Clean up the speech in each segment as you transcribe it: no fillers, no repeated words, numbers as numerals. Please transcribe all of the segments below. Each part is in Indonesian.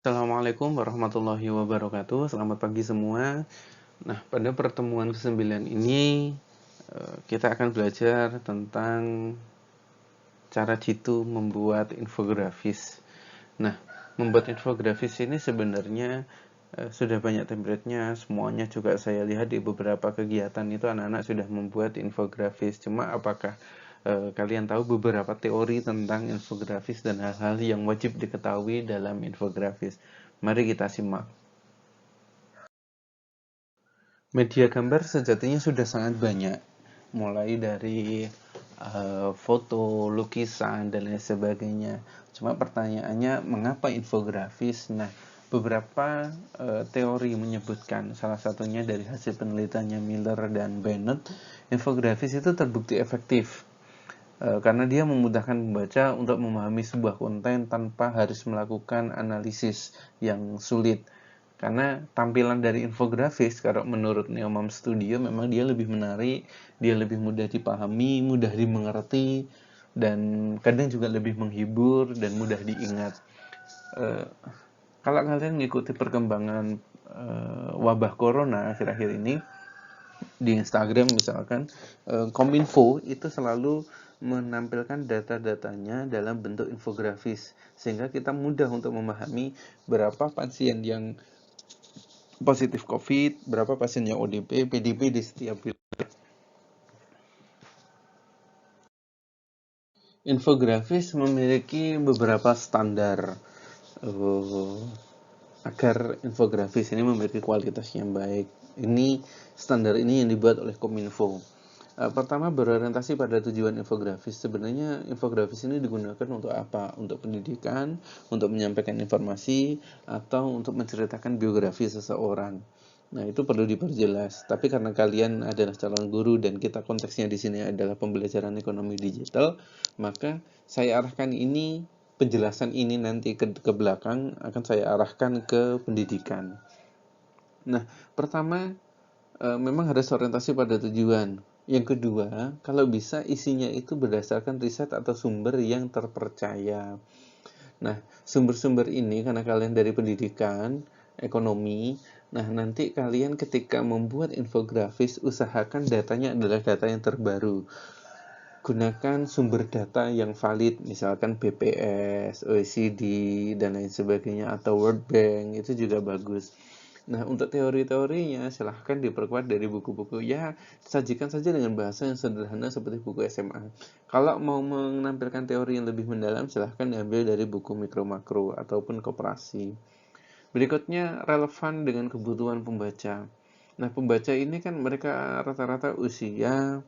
Assalamualaikum warahmatullahi wabarakatuh. Selamat pagi semua. Nah, pada pertemuan ke-9 ini kita akan belajar tentang cara jitu membuat infografis. Nah, membuat infografis ini sebenarnya sudah banyak template-nya. Semuanya juga saya lihat di beberapa kegiatan itu anak-anak sudah membuat infografis. Cuma apakah kalian tahu beberapa teori tentang infografis dan hal-hal yang wajib diketahui dalam infografis? Mari kita simak. Media gambar sejatinya sudah sangat banyak, mulai dari foto, lukisan, dan lain sebagainya. Cuma pertanyaannya, mengapa infografis? Nah, beberapa teori menyebutkan, salah satunya dari hasil penelitiannya Miller dan Bennett, infografis itu terbukti efektif karena dia memudahkan pembaca untuk memahami sebuah konten tanpa harus melakukan analisis yang sulit. Karena tampilan dari infografis, kalau menurut Neomam Studio, memang dia lebih menarik, dia lebih mudah dipahami, mudah dimengerti, dan kadang juga lebih menghibur dan mudah diingat. Kalau kalian mengikuti perkembangan wabah corona akhir-akhir ini, di Instagram misalkan, Kominfo itu selalu menampilkan data-datanya dalam bentuk infografis, sehingga kita mudah untuk memahami berapa pasien yang positif COVID, berapa pasien yang ODP, PDP di setiap wilayah. Infografis memiliki beberapa standar agar infografis ini memiliki kualitas yang baik. Standar ini yang dibuat oleh Kominfo. Pertama, berorientasi pada tujuan infografis. Sebenarnya infografis ini digunakan untuk apa? Untuk pendidikan, untuk menyampaikan informasi, atau untuk menceritakan biografi seseorang. Nah, itu perlu diperjelas. Tapi karena kalian adalah calon guru dan kita konteksnya di sini adalah pembelajaran ekonomi digital, maka saya arahkan penjelasan ini nanti ke belakang akan saya arahkan ke pendidikan. Nah, pertama, memang harus orientasi pada tujuan. Yang kedua, kalau bisa isinya itu berdasarkan riset atau sumber yang terpercaya. Nah, sumber-sumber ini karena kalian dari pendidikan, ekonomi, nah nanti kalian ketika membuat infografis, usahakan datanya adalah data yang terbaru. Gunakan sumber data yang valid, misalkan BPS, OECD, dan lain sebagainya, atau World Bank, itu juga bagus. Nah, untuk teori-teorinya silahkan diperkuat dari buku-buku. Ya, sajikan saja dengan bahasa yang sederhana seperti buku SMA. Kalau mau menampilkan teori yang lebih mendalam, silahkan diambil dari buku mikro makro ataupun koperasi. Berikutnya, relevan dengan kebutuhan pembaca. Nah, pembaca ini kan mereka rata-rata usia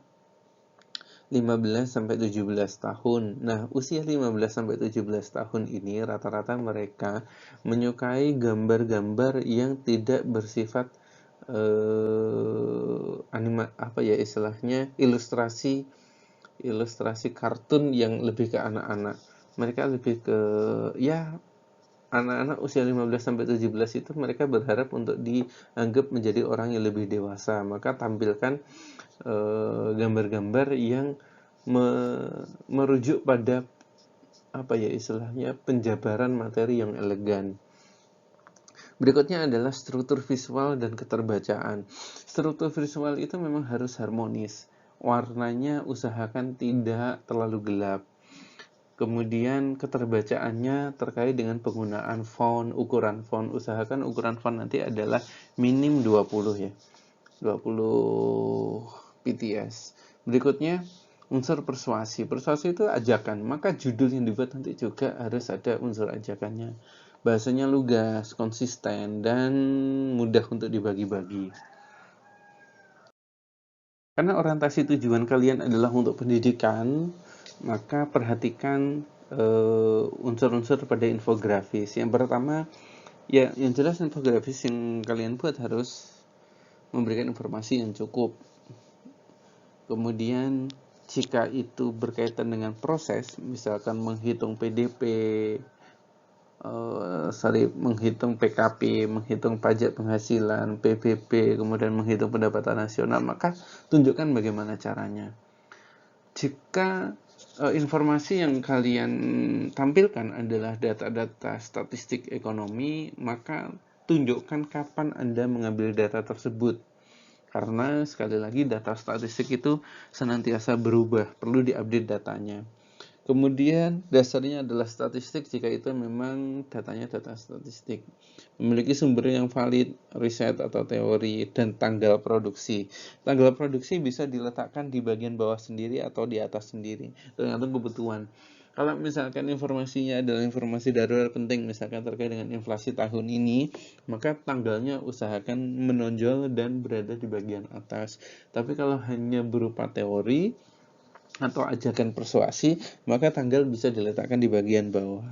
15-17 tahun. Nah, usia 15-17 tahun ini rata-rata mereka menyukai gambar-gambar yang tidak bersifat ilustrasi kartun yang lebih ke anak-anak. Mereka lebih ke anak-anak usia 15-17 itu mereka berharap untuk dianggap menjadi orang yang lebih dewasa. Maka tampilkan gambar-gambar yang merujuk pada penjabaran materi yang elegan. Berikutnya adalah struktur visual dan keterbacaan. Struktur visual itu memang harus harmonis. Warnanya usahakan tidak terlalu gelap. Kemudian keterbacaannya terkait dengan penggunaan font, ukuran font. Usahakan ukuran font nanti adalah minim 20 ya. 20 pts. Berikutnya unsur persuasi. Persuasi itu ajakan, maka judul yang dibuat nanti juga harus ada unsur ajakannya. Bahasanya lugas, konsisten, dan mudah untuk dibagi-bagi. Karena orientasi tujuan kalian adalah untuk pendidikan, maka perhatikan unsur-unsur pada infografis. Yang pertama, ya yang jelas infografis yang kalian buat harus memberikan informasi yang cukup. Kemudian jika itu berkaitan dengan proses, misalkan menghitung PDP, menghitung PKP, menghitung pajak penghasilan, PBB, kemudian menghitung pendapatan nasional, maka tunjukkan bagaimana caranya. Jika informasi yang kalian tampilkan adalah data-data statistik ekonomi, maka tunjukkan kapan Anda mengambil data tersebut. Karena sekali lagi data statistik itu senantiasa berubah, perlu diupdate datanya. Kemudian dasarnya adalah statistik jika itu memang datanya data statistik. Memiliki sumber yang valid, riset atau teori, dan tanggal produksi. Tanggal produksi bisa diletakkan di bagian bawah sendiri atau di atas sendiri, tergantung kebutuhan. Kalau misalkan informasinya adalah informasi darurat penting, misalkan terkait dengan inflasi tahun ini, maka tanggalnya usahakan menonjol dan berada di bagian atas. Tapi kalau hanya berupa teori atau ajakan persuasi, maka tanggal bisa diletakkan di bagian bawah.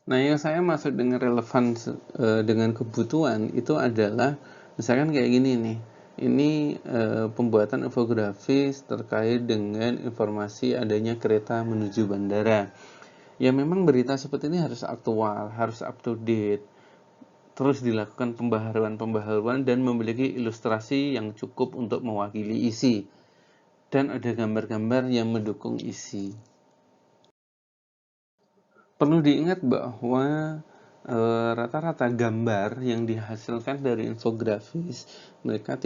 Nah, yang saya maksud dengan relevan dengan kebutuhan itu adalah misalkan kayak gini nih. Ini pembuatan infografis terkait dengan informasi adanya kereta menuju bandara. Ya memang berita seperti ini harus aktual, harus up to date. Terus dilakukan pembaharuan dan memiliki ilustrasi yang cukup untuk mewakili isi. Dan ada gambar-gambar yang mendukung isi. Perlu diingat bahwa rata-rata gambar yang dihasilkan dari infografis mereka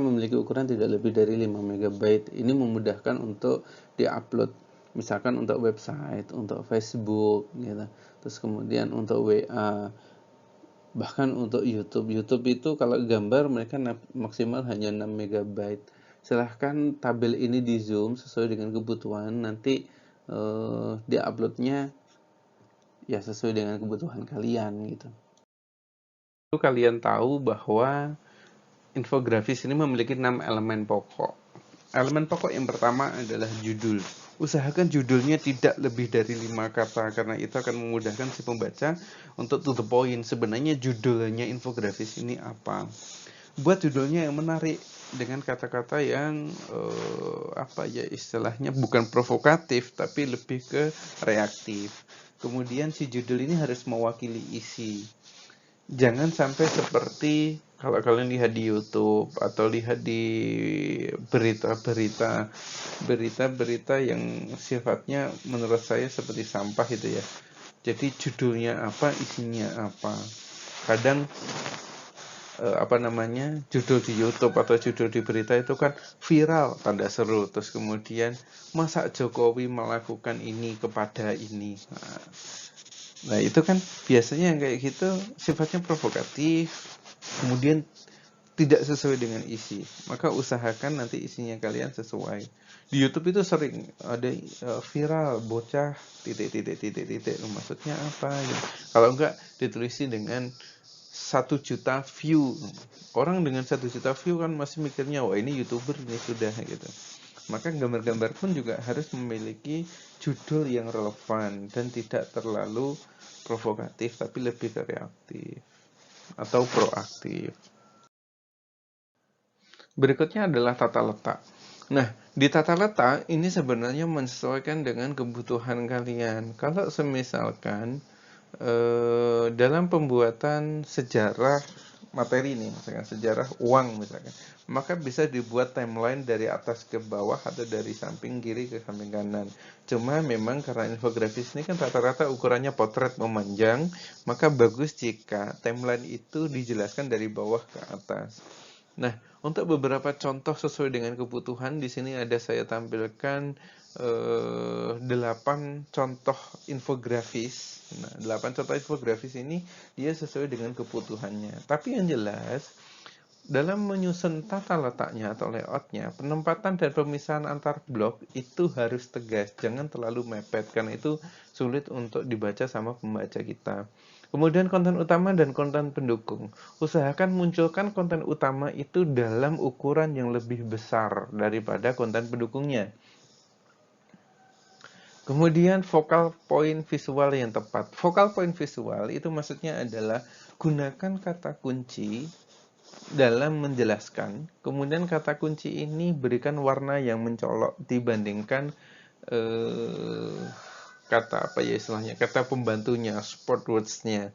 memiliki ukuran tidak lebih dari 5 MB. Ini memudahkan untuk diupload, misalkan untuk website, untuk Facebook gitu. Terus kemudian untuk WA, bahkan untuk YouTube. YouTube itu kalau gambar mereka maksimal hanya 6 MB. Silahkan tabel ini di zoom sesuai dengan kebutuhan, nanti di-uploadnya ya sesuai dengan kebutuhan kalian gitu. Lalu kalian tahu bahwa infografis ini memiliki 6 elemen pokok. Elemen pokok yang pertama adalah judul. Usahakan judulnya tidak lebih dari 5 kata, karena itu akan memudahkan si pembaca untuk to the point. Sebenarnya judulnya infografis ini apa? Buat judulnya yang menarik dengan kata-kata yang istilahnya bukan provokatif tapi lebih ke reaktif. Kemudian si judul ini harus mewakili isi. Jangan sampai seperti kalau kalian lihat di YouTube atau lihat di berita yang sifatnya menurut saya seperti sampah itu ya. Jadi judulnya apa, isinya apa. Kadang judul di YouTube atau judul di berita itu kan viral, tanda seru, terus kemudian masa Jokowi melakukan ini kepada ini. Nah itu kan biasanya yang kayak gitu sifatnya provokatif, kemudian tidak sesuai dengan isi. Maka usahakan nanti isinya kalian sesuai. Di YouTube itu sering ada viral bocah titik. Maksudnya apa gitu. Kalau enggak ditulisin dengan 1 juta view. Orang dengan 1 juta view kan masih mikirnya wah ini YouTuber ini sudah gitu. Maka gambar-gambar pun juga harus memiliki judul yang relevan dan tidak terlalu provokatif tapi lebih ke reaktif atau proaktif. Berikutnya adalah tata letak. Nah, di tata letak ini sebenarnya menyesuaikan dengan kebutuhan kalian. Kalau semisalkan dalam pembuatan sejarah materi ini, misalkan sejarah uang misalkan, maka bisa dibuat timeline dari atas ke bawah atau dari samping kiri ke samping kanan. Cuma memang karena infografis ini kan rata-rata ukurannya potret memanjang, maka bagus jika timeline itu dijelaskan dari bawah ke atas. Nah, untuk beberapa contoh sesuai dengan kebutuhan, di sini ada saya tampilkan 8 contoh infografis. Nah, 8 contoh infografis ini dia sesuai dengan kebutuhannya. Tapi yang jelas, dalam menyusun tata letaknya atau layoutnya, penempatan dan pemisahan antar blok itu harus tegas. Jangan terlalu mepet, karena itu sulit untuk dibaca sama pembaca kita. Kemudian konten utama dan konten pendukung. Usahakan munculkan konten utama itu dalam ukuran yang lebih besar daripada konten pendukungnya. Kemudian focal point visual yang tepat. Focal point visual itu maksudnya adalah gunakan kata kunci dalam menjelaskan. Kemudian kata kunci ini berikan warna yang mencolok dibandingkan kata pembantunya, support words-nya.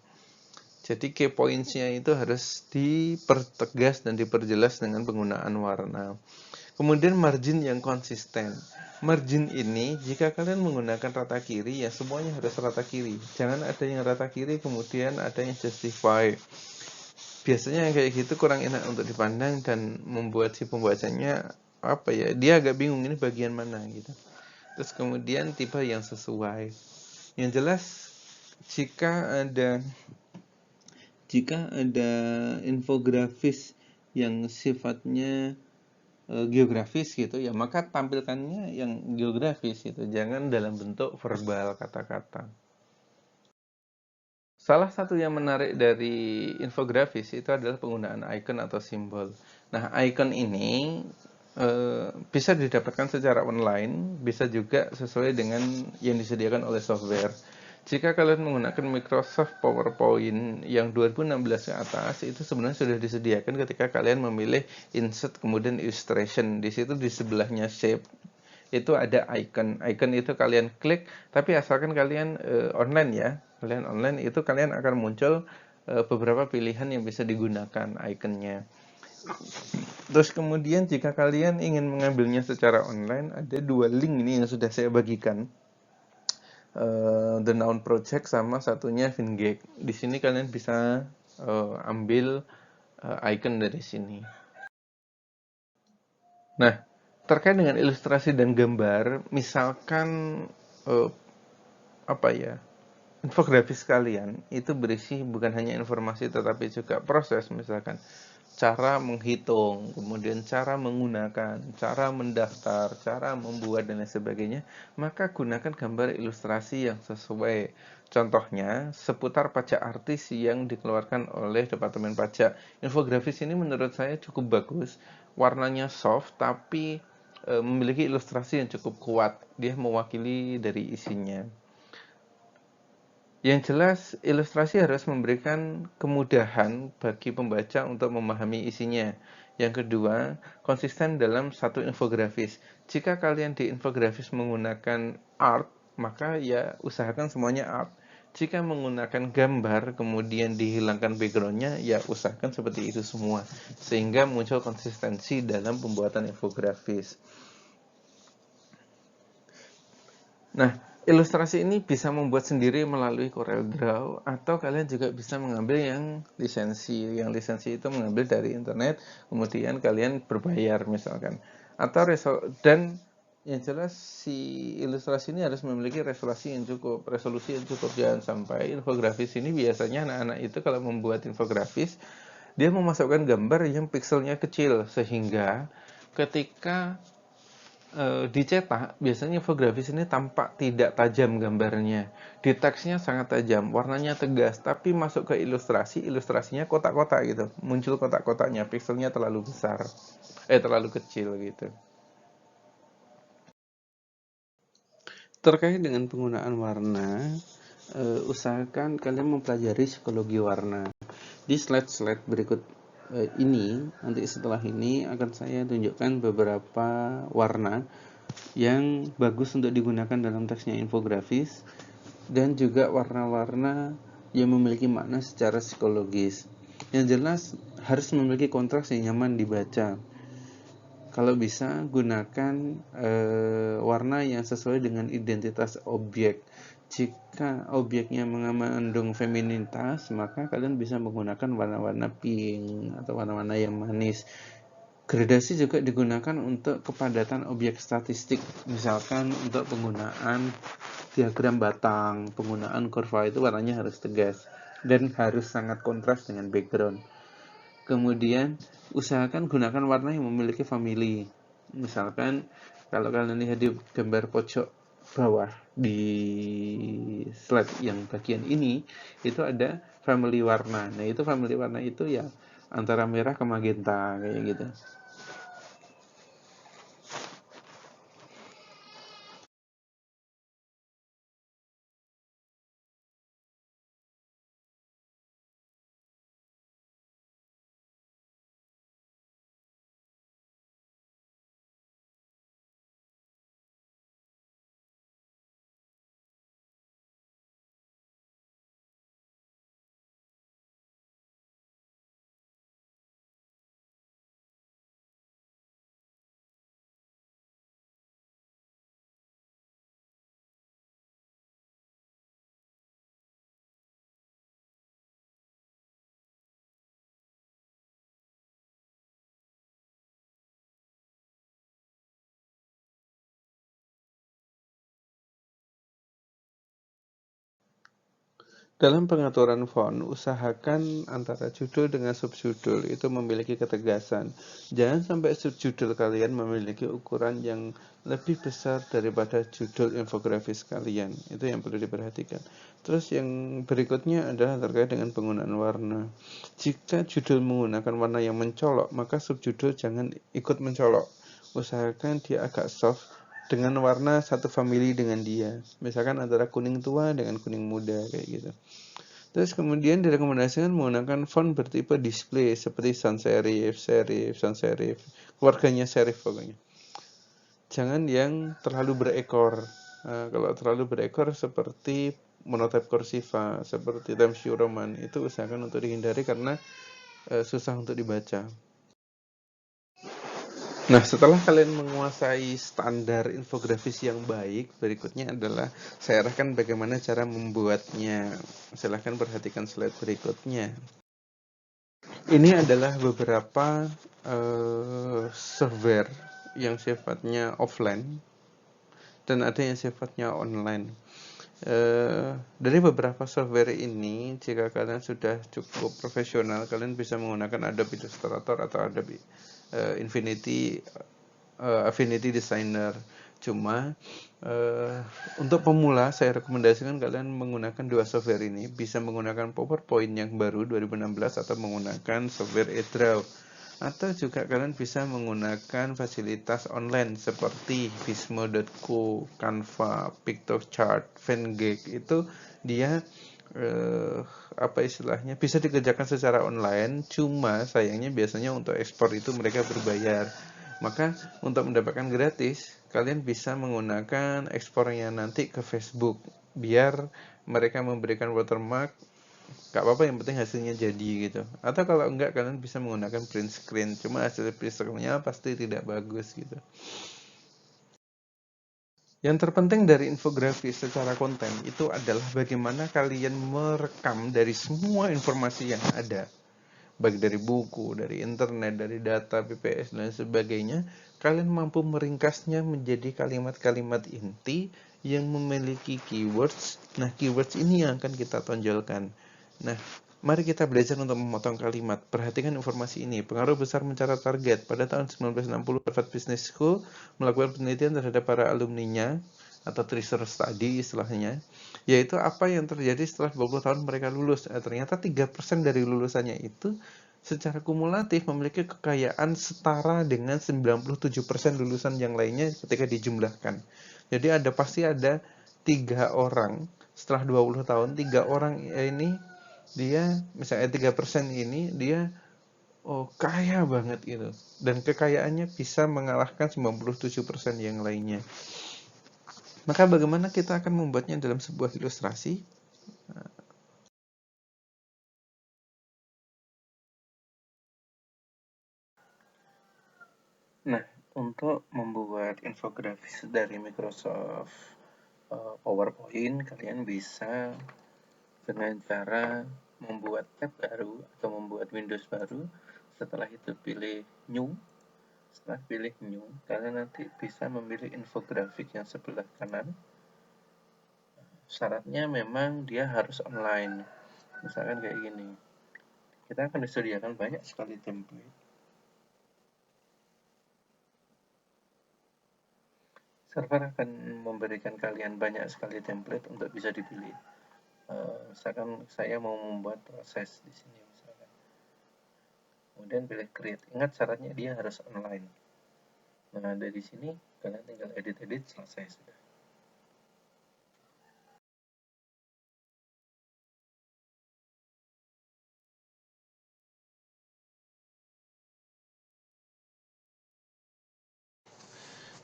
Jadi key points-nya itu harus dipertegas dan diperjelas dengan penggunaan warna. Kemudian margin yang konsisten. Margin ini jika kalian menggunakan rata kiri ya semuanya harus rata kiri. Jangan ada yang rata kiri kemudian ada yang justify. Biasanya yang kayak gitu kurang enak untuk dipandang dan membuat si pembacanya dia agak bingung ini bagian mana gitu. Terus kemudian tipe yang sesuai. Yang jelas jika ada infografis yang sifatnya geografis gitu ya, maka tampilkannya yang geografis gitu, jangan dalam bentuk verbal kata-kata. Salah satu yang menarik dari infografis itu adalah penggunaan icon atau simbol. Nah, icon ini bisa didapatkan secara online, bisa juga sesuai dengan yang disediakan oleh software. Jika kalian menggunakan Microsoft PowerPoint yang 2016 ke atas, itu sebenarnya sudah disediakan ketika kalian memilih insert kemudian illustration. Di situ di sebelahnya shape itu ada icon. Icon itu kalian klik, tapi asalkan kalian online ya. Kalian online itu kalian akan muncul beberapa pilihan yang bisa digunakan iconnya. Terus kemudian jika kalian ingin mengambilnya secara online, ada dua link ini yang sudah saya bagikan. The Noun Project sama satunya Vingate. Di sini kalian bisa ambil icon dari sini. Nah, terkait dengan ilustrasi dan gambar, misalkan eh, infografis kalian itu berisi bukan hanya informasi tetapi juga proses, misalkan cara menghitung, kemudian cara menggunakan, cara mendaftar, cara membuat dan lain sebagainya, maka gunakan gambar ilustrasi yang sesuai. Contohnya seputar pajak artis yang dikeluarkan oleh Departemen Pajak. Infografis ini menurut saya cukup bagus, warnanya soft tapi memiliki ilustrasi yang cukup kuat. Dia mewakili dari isinya. Yang jelas, ilustrasi harus memberikan kemudahan bagi pembaca untuk memahami isinya. Yang kedua, konsisten dalam satu infografis. Jika kalian di infografis menggunakan art, maka ya usahakan semuanya art. Jika menggunakan gambar, kemudian dihilangkan backgroundnya, ya usahakan seperti itu semua. Sehingga muncul konsistensi dalam pembuatan infografis. Nah, ilustrasi ini bisa membuat sendiri melalui CorelDRAW atau kalian juga bisa mengambil yang lisensi. Yang lisensi itu mengambil dari internet, kemudian kalian berbayar misalkan. Dan yang jelas si ilustrasi ini harus memiliki resolusi yang cukup. Jangan sampai infografis ini biasanya anak-anak itu kalau membuat infografis dia memasukkan gambar yang pixelnya kecil sehingga ketika dicetak, biasanya infografis ini tampak tidak tajam gambarnya. Di teksnya sangat tajam, warnanya tegas, tapi masuk ke ilustrasinya kotak-kotak gitu. Muncul kotak-kotaknya, pixelnya terlalu besar. Terlalu kecil gitu. Terkait dengan penggunaan warna, usahakan kalian mempelajari psikologi warna. Di slide-slide berikut ini, nanti setelah ini akan saya tunjukkan beberapa warna yang bagus untuk digunakan dalam teksnya infografis dan juga warna-warna yang memiliki makna secara psikologis. Yang jelas harus memiliki kontras yang nyaman dibaca. Kalau bisa gunakan warna yang sesuai dengan identitas objek. Jika objeknya mengandung feminitas, maka kalian bisa menggunakan warna-warna pink atau warna-warna yang manis. Gradasi juga digunakan untuk kepadatan objek statistik, misalkan untuk penggunaan diagram batang, penggunaan kurva itu warnanya harus tegas dan harus sangat kontras dengan background. Kemudian usahakan gunakan warna yang memiliki family. Misalkan kalau kalian lihat di gambar pojok bawah di slide yang bagian ini itu ada family warna. Nah, itu family warna itu ya antara merah ke magenta kayak gitu. Dalam pengaturan font, usahakan antara judul dengan subjudul itu memiliki ketegasan. Jangan sampai subjudul kalian memiliki ukuran yang lebih besar daripada judul infografis kalian. Itu yang perlu diperhatikan. Terus yang berikutnya adalah terkait dengan penggunaan warna. Jika judul menggunakan warna yang mencolok, maka subjudul jangan ikut mencolok. Usahakan dia agak soft dengan warna satu family dengan dia. Misalkan antara kuning tua dengan kuning muda kayak gitu. Terus kemudian direkomendasikan menggunakan font bertipe display seperti sans serif, sans serif, keluarganya serif pokoknya. Jangan yang terlalu berekor. Kalau terlalu berekor seperti monotype cursiva, seperti Times New Roman, itu usahakan untuk dihindari karena susah untuk dibaca. Nah, setelah kalian menguasai standar infografis yang baik, berikutnya adalah saya arahkan bagaimana cara membuatnya. Silahkan perhatikan slide berikutnya. Ini adalah beberapa software yang sifatnya offline dan ada yang sifatnya online. Dari beberapa software ini, jika kalian sudah cukup profesional, kalian bisa menggunakan Adobe Illustrator atau Adobe Affinity Designer. Cuma untuk pemula saya rekomendasikan kalian menggunakan dua software ini. Bisa menggunakan PowerPoint yang baru 2016 atau menggunakan software eDraw. Atau juga kalian bisa menggunakan fasilitas online seperti Vismo.co, Canva, PictoChart, Venngage. Itu dia apa istilahnya bisa dikerjakan secara online, cuma sayangnya biasanya untuk ekspor itu mereka berbayar. Maka untuk mendapatkan gratis, kalian bisa menggunakan ekspornya nanti ke Facebook biar mereka memberikan watermark. Gak apa-apa, yang penting hasilnya jadi gitu. Atau kalau enggak, kalian bisa menggunakan print screen, cuma hasil print screen-nya pasti tidak bagus gitu. Yang terpenting dari infografis secara konten itu adalah bagaimana kalian merekam dari semua informasi yang ada, baik dari buku, dari internet, dari data, PPS, dan sebagainya. Kalian mampu meringkasnya menjadi kalimat-kalimat inti yang memiliki keywords. Nah, keywords ini yang akan kita tonjolkan. Nah, mari kita belajar untuk memotong kalimat. Perhatikan informasi ini. Pengaruh besar mencatat target. Pada tahun 1960, Harvard Business School melakukan penelitian terhadap para alumninya, atau research study istilahnya, yaitu apa yang terjadi setelah 20 tahun mereka lulus. Ternyata 3% dari lulusannya itu secara kumulatif memiliki kekayaan setara dengan 97% lulusan yang lainnya ketika dijumlahkan. Jadi pasti ada 3 orang setelah 20 tahun, 3 orang ini dia misalnya 3% ini dia kaya banget gitu, dan kekayaannya bisa mengalahkan 97% yang lainnya. Maka bagaimana kita akan membuatnya dalam sebuah ilustrasi? Nah, untuk membuat infografis dari Microsoft PowerPoint, kalian bisa dengan cara membuat tab baru atau membuat Windows baru. Setelah itu pilih New. Setelah pilih New, kalian nanti bisa memilih infografik yang sebelah kanan. Syaratnya memang dia harus online. Misalkan kayak gini. Kita akan disediakan banyak sekali template. Server akan memberikan kalian banyak sekali template untuk bisa dipilih. Misalkan saya mau membuat proses di sini misalkan. Kemudian pilih create. Ingat syaratnya dia harus online. Nah, dari sini kalian tinggal edit-edit, selesai sudah.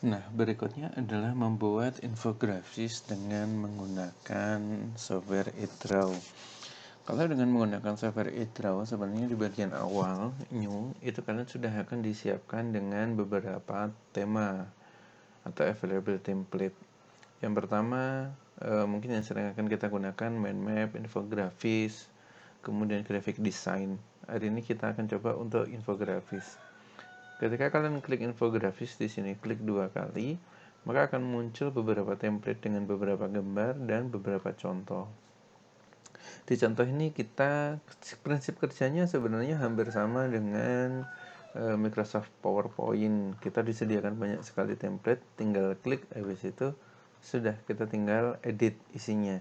Nah, berikutnya adalah membuat infografis dengan menggunakan software eDraw. Kalau dengan menggunakan software eDraw, sebenarnya di bagian awal, new, itu kalian sudah akan disiapkan dengan beberapa tema atau available template. Yang pertama, mungkin yang sering akan kita gunakan mind map, infografis, kemudian graphic design. Hari ini kita akan coba untuk infografis. Ketika kalian klik infografis di sini, klik 2 kali, maka akan muncul beberapa template dengan beberapa gambar dan beberapa contoh. Di contoh ini kita prinsip kerjanya sebenarnya hampir sama dengan Microsoft PowerPoint. Kita disediakan banyak sekali template, tinggal klik, habis itu sudah kita tinggal edit isinya.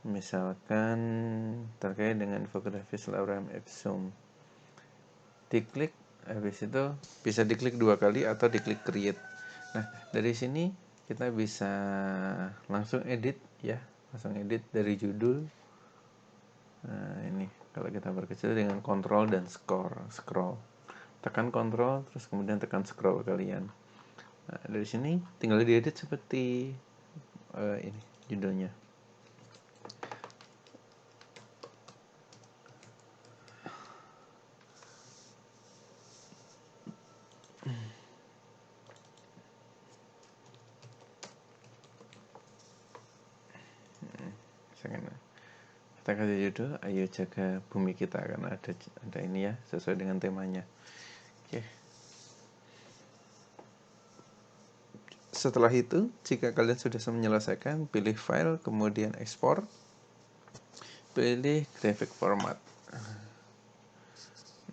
Misalkan terkait dengan infografis lorem ipsum, diklik, habis itu bisa diklik 2 kali atau diklik create. Nah, dari sini kita bisa langsung edit ya, langsung edit dari judul. Nah, ini kalau kita berkecil dengan kontrol dan scroll. Tekan kontrol, terus kemudian tekan scroll kalian. Nah, dari sini tinggal diedit seperti ini judulnya. Kita kasih judul ayo jaga bumi kita, karena ada ini ya, sesuai dengan temanya. Oke. Setelah itu, jika kalian sudah menyelesaikan, pilih file, kemudian ekspor, pilih graphic format.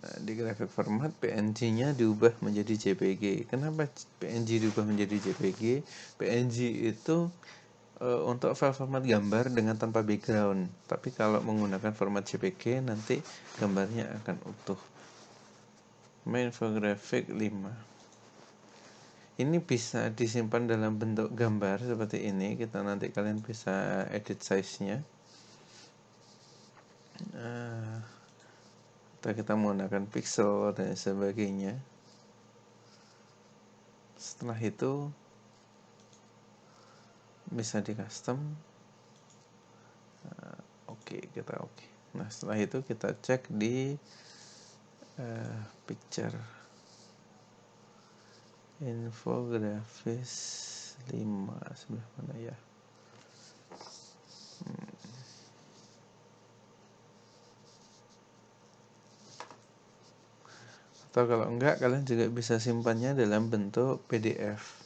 Nah, di graphic format PNG-nya diubah menjadi JPG. Kenapa PNG diubah menjadi JPG? PNG itu untuk file format gambar dengan tanpa background. Tapi kalau menggunakan format JPG nanti gambarnya akan utuh. Main infographic 5. Ini bisa disimpan dalam bentuk gambar seperti ini. Nanti kalian bisa edit size-nya. Atau kita menggunakan pixel dan sebagainya. Setelah itu bisa di custom. Kita oke. Nah, setelah itu kita cek di picture infografis 5 sebelah mana ya. Atau kalau enggak, kalian juga bisa simpannya dalam bentuk PDF.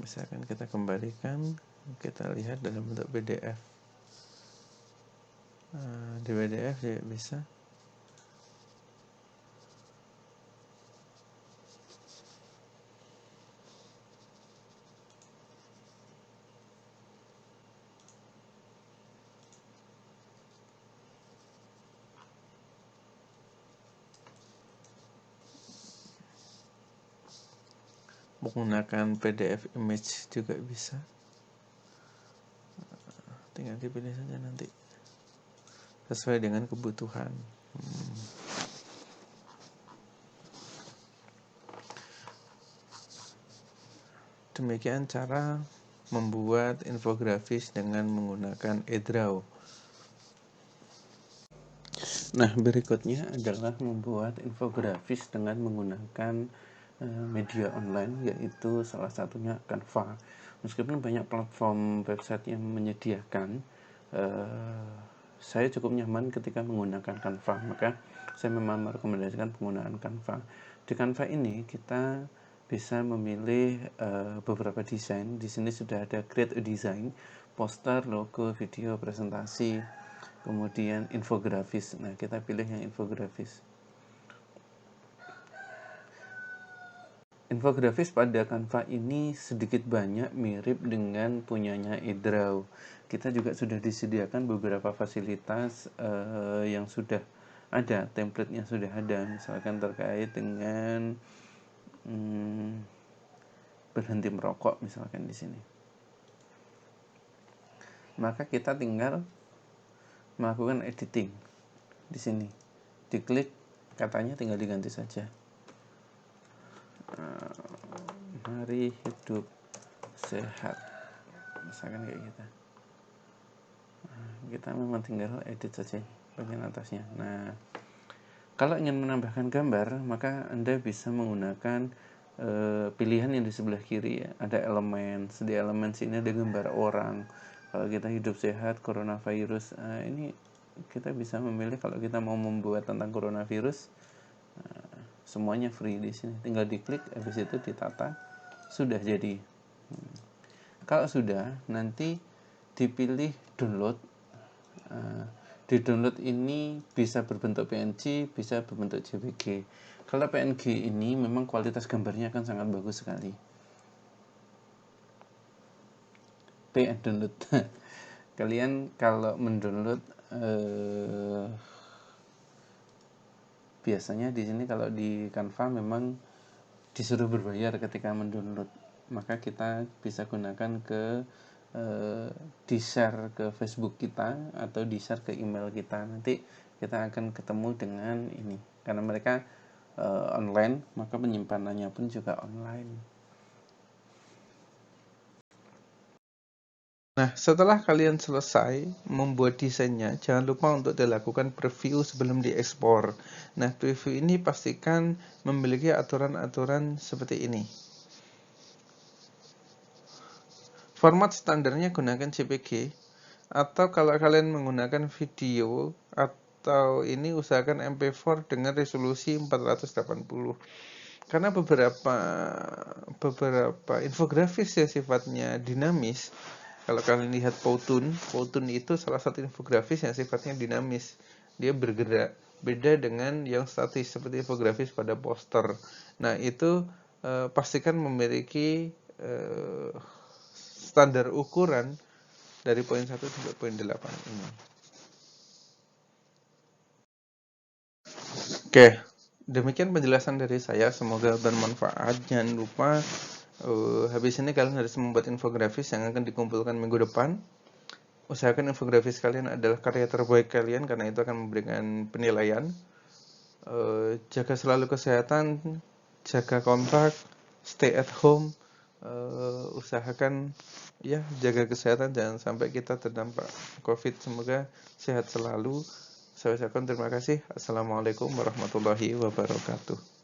Misalkan kita kembalikan, kita lihat dalam bentuk PDF. Di PDF juga bisa. Menggunakan PDF image juga bisa. Tinggal dipilih saja nanti sesuai dengan kebutuhan. Demikian cara membuat infografis dengan menggunakan eDraw. Nah, berikutnya adalah membuat infografis dengan menggunakan media online, yaitu salah satunya Canva. Meskipun banyak platform website yang menyediakan, saya cukup nyaman ketika menggunakan Canva, maka saya memang merekomendasikan penggunaan Canva. Di Canva ini kita bisa memilih beberapa desain. Di sini sudah ada create a design, poster, logo, video, presentasi, kemudian infografis. Nah, kita pilih yang infografis. Infografis pada Canva ini sedikit banyak mirip dengan punyanya eDraw. Kita juga sudah disediakan beberapa fasilitas yang sudah ada, template-nya sudah ada, misalkan terkait dengan berhenti merokok misalkan di sini. Maka kita tinggal melakukan editing di sini. Diklik, katanya tinggal diganti saja. Mari hidup sehat, misalkan kayak gitu. Kita memang tinggal edit saja bagian atasnya. Nah, kalau ingin menambahkan gambar, maka Anda bisa menggunakan pilihan yang di sebelah kiri ya. Ada elemen. Di elemen sini ada gambar orang. Kalau kita hidup sehat, coronavirus, ini kita bisa memilih kalau kita mau membuat tentang coronavirus. Semuanya free di sini. Tinggal diklik, habis itu ditata, sudah jadi. Kalau sudah, nanti dipilih download. Di download ini bisa berbentuk PNG, bisa berbentuk JPG. Kalau PNG ini memang kualitas gambarnya akan sangat bagus sekali. Download. Kalian kalau mendownload biasanya di sini kalau di Canva memang disuruh berbayar ketika mendownload, maka kita bisa gunakan ke di share ke Facebook kita atau di share ke email kita. Nanti kita akan ketemu dengan ini karena mereka online, maka penyimpanannya pun juga online. Nah, setelah kalian selesai membuat desainnya, jangan lupa untuk dilakukan preview sebelum diekspor. Nah, preview ini pastikan memiliki aturan-aturan seperti ini. Format standarnya gunakan JPG, atau kalau kalian menggunakan video atau ini usahakan MP4 dengan resolusi 480. Karena beberapa infografis yang sifatnya dinamis, kalau kalian lihat Powtoon itu salah satu infografis yang sifatnya dinamis, dia bergerak, beda dengan yang statis seperti infografis pada poster. Nah, itu pastikan memiliki standar ukuran dari poin 1 sampai poin 8 ini. Oke, demikian penjelasan dari saya, semoga bermanfaat. Jangan lupa habis ini kalian harus membuat infografis yang akan dikumpulkan minggu depan. Usahakan infografis kalian adalah karya terbaik kalian karena itu akan memberikan penilaian. Jaga selalu kesehatan, jaga kontak, stay at home. Usahakan ya jaga kesehatan, jangan sampai kita terdampak COVID. Semoga sehat selalu. Saya ucapkan terima kasih. Assalamualaikum warahmatullahi wabarakatuh.